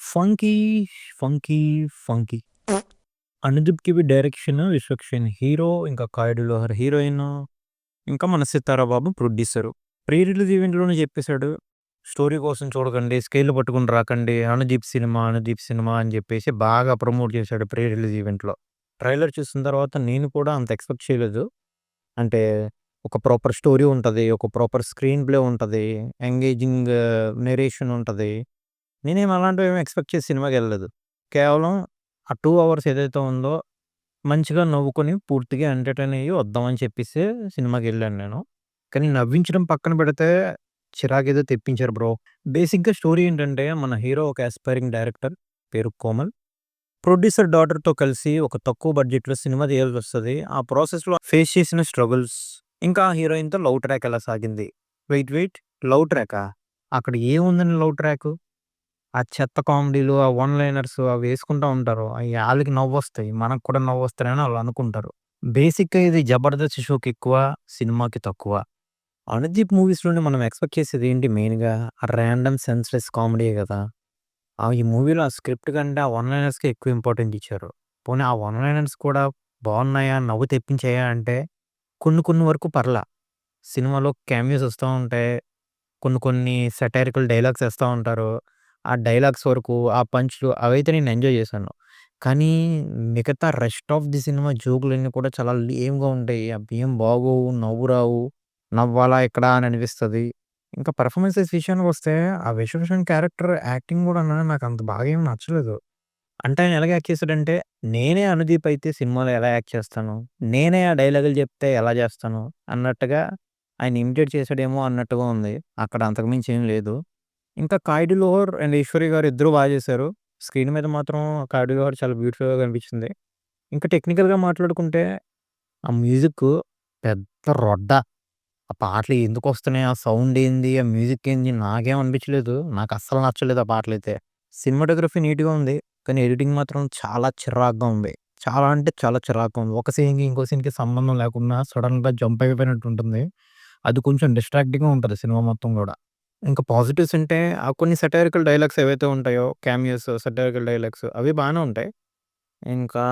Funky, funky, funky. 'Anudeep KV' direction, Vishwaksen hero, ఇంకా 'Kayadu Lohar' heroine, ఇంకా మన 'Sithara Babu' producer. Pre release ఈవెంట్‌లోనే చెప్పేసాడు. స్టోరీ కోసం చూడకండి, స్కేల్‌లు పట్టుకొని రాకండి. 'అనుదీప్ సినిమా, అనుదీప్ సినిమా' అని చెప్పేసి బాగా ప్రమోట్ చేశాడు ప్రీ రిలీజ్ ఈవెంట్‌లో. ట్రైలర్ చూసిన తర్వాత నేను కూడా అంత ఎక్స్‌పెక్ట్ చేయలేదు. అంటే ఒక ప్రాపర్ స్టోరీ ఉంటది. ఒక ప్రాపర్ స్క్రీన్ ప్లే ఉంటది. ఎంగేజింగ్ నరేషన్ ఉంటది. నేనేమి అలాంటివేమి ఎక్స్‌పెక్ట్ చేసి సినిమాకెళ్ళలేదు. కేవలం ఆ 2 అవర్స్ ఏదైతే ఉందో, మంచిగా నవ్వుకొని పూర్తిగా ఎంటర్‌టైన్ అయ్యి వద్దామని చెప్పేసి సినిమాకెళ్ళాను నేను. కానీ నవ్వించడం పక్కన పెడితే చిరాకేదో తెప్పించారు బ్రో. బేసిక్‌గా స్టోరీ ఏంటంటే, మన హీరో ఒక యాస్పైరింగ్ డైరెక్టర్ పేరు కోమల్. ప్రొడ్యూసర్ డాటర్‌తో కలిసి ఒక తక్కువ బడ్జెట్‌లో సినిమా తీయాల్సొస్తది. ఆ ప్రాసెస్‌లో ఫేస్ చేసిన స్ట్రగుల్స్, ఇంకా హీరోయిన్‌తో లవ్ ట్రాక్ ఎలా సాగింది. వెయిట్ లవ్ ట్రాకా? అక్కడ ఏముందండి లవ్ ట్రాకు? ఆ చెత్త కామెడీలు, ఆ వన్ లైనర్స్ అవేసుకుంటా ఉంటారు. అయి ఆళ్ళకి నవ్వొస్తాయి. మనకు కూడా నవ్వొస్తాయని ఆళ్ళనుకుంటారు. బేసిక్‌గా ఇది 'జబర్దస్త్' షోకెక్కువ, సినిమాకి తక్కువ. 'అనుదీప్' మూవీస్‌లోనే మనం ఎక్స్‌పెక్ట్ చేసేదేంటి మెయిన్‌గా? ఆ ర్యాండమ్ సెన్స్‌లెస్ కామెడీయే గదా! ఈ మూవీలో ఆ స్క్రిప్ట్ కంటే ఆ వన్ లైనర్స్‌కే ఎక్కువ ఇంపార్టెన్స్ ఇచ్చారు. పోనీ ఆ వన్ లైనర్స్ కూడా బావున్నాయా? నవ్వు తెప్పించాయా అంటే కొన్ని కొన్ని వరకు పర్లా. సినిమాలో క్యామియోస్ ఒస్తా ఉంటాయి. కొన్ని కొన్ని సటైరికల్ డైలాగ్స్ ఏస్తా ఉంటారు. ఆ డైలాగ్స్ వరకు, ఆ పంచ్‌లు అవైతే నేను ఎంజాయ్ చేశాను. కానీ మిగతా రెస్ట్ ఆఫ్ ది సినిమా జోకులన్నీ కూడా చాలా లేమ్‌గా ఉంటాయి. అవేం బాగోవు, నవ్వు రావు. నవ్వాలా ఇక్కడ అని అనిపిస్తది. ఇంకా పెర్ఫార్మన్సెస్ విషయానికొస్తే ఆ విశ్వక్సేన్ క్యారెక్టర్ యాక్టింగ్ గూడాను నాకంత బాగా ఏమి నచ్చలేదు. అంటే ఆయన ఎలాగ యాక్ట్ చేసాడంటే, నేనే అనుదీప్ అయితే సినిమాలో ఎలా యాక్ట్ చేస్తాను? నేనే ఆ డైలాగులు చెప్తే ఎలా చేస్తాను? అన్నట్టుగా ఆయన ఇమిటేట్ చేసాడేమో అన్నట్టుగా ఉంది. అక్కడ అంతకు మించి ఏం లేదు. ఇంకా 'కాయిడ్ లోహర్' అండ్ 'ఈశ్వరి' గారు ఇద్దరు చేశారు. స్క్రీన్ మీద మాత్రం 'కాయిడ్ లోహర్' చాలా బ్యూటిఫుల్‌గా కనిపించింది. ఇంకా టెక్నికల్‌గా మాట్లాడుకుంటే ఆ మ్యూజిక్కు పెద్ద రొడ్డ. ఆ పాటలు ఎందుకొస్తున్నాయి? ఆ సౌండ్ ఏంది? ఆ మ్యూజిక్ ఏంది? నాకేం అనిపించలేదు. నాకస్సలు నచ్చలేదు ఆ పాటలైతే. సినిమాటోగ్రఫీ నీట్‌గా ఉంది. కానీ ఎడిటింగ్ మాత్రం చాలా చిరాకుగా ఉంది. చాలా అంటే చాలా చిరాకుగా ఉంది. ఒక సీన్‌కి, ఇంకో సీన్‌కి సంబంధం లేకుండా సడెన్‌గా జంప్ అయిపోయినట్టు ఉంటుంది. అది కొంచెం డిస్ట్రాక్టింగ్‌గా ఉంటది సినిమా మొత్తం గూడా. ఇంకా పాజిటివ్స్ అంటే కొన్ని సటైరికల్ డైలాగ్స్ ఏవైతే ఉంటాయో, క్యామియోస్, సటైరికల్ డైలాగ్స్ అవి బానే ఉంటాయి. ఇంకా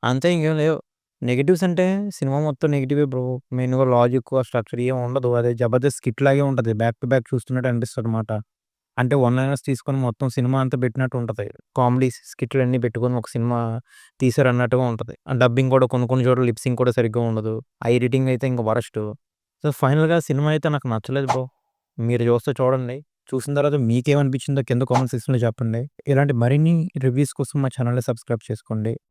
అంతే ఇంకేం లేవు. నెగెటివ్స్ అంటే సినిమా మొత్తం నెగెటివే బ్రో. మెయిన్‌గా లాజిక్, ఆ స్ట్రక్చర్ ఏం ఉండదు. అదే 'జబర్దస్త్' స్కిట్ లాగే ఉంటది. బ్యాక్ టు బ్యాక్ చూస్తున్నట్టు అనిపిస్తదనమాట. అంటే వన్ లైనర్స్ తీసుకొని మొత్తం సినిమా అంతా పెట్టినట్టు ఉంటది. కామెడీ స్కిట్‌లన్నీ పెట్టుకొని ఒక సినిమా తీశారన్నట్టుగా ఉంటది. ఆ డబ్బింగ్ కూడా కొన్ని కొన్ని చోట్ల లిప్ సింక్ కూడా సరిగ్గా ఉండదు. ఆ ఎడిటింగ్ అయితే ఇంక వరస్టు. సో, ఫైనల్‌గా సినిమా అయితే నాకు నచ్చలేదు బ్రో. మీరు చూస్తే చూడండి. చూసిన తర్వాత మీకేమనిపించిందో కింద కామెంట్ సెక్షన్‌లో చెప్పండి. ఇలాంటి మరిన్ని రివ్యూస్ కోసం మా ఛానెల్‌ని సబ్స్క్రైబ్ చేసుకోండి.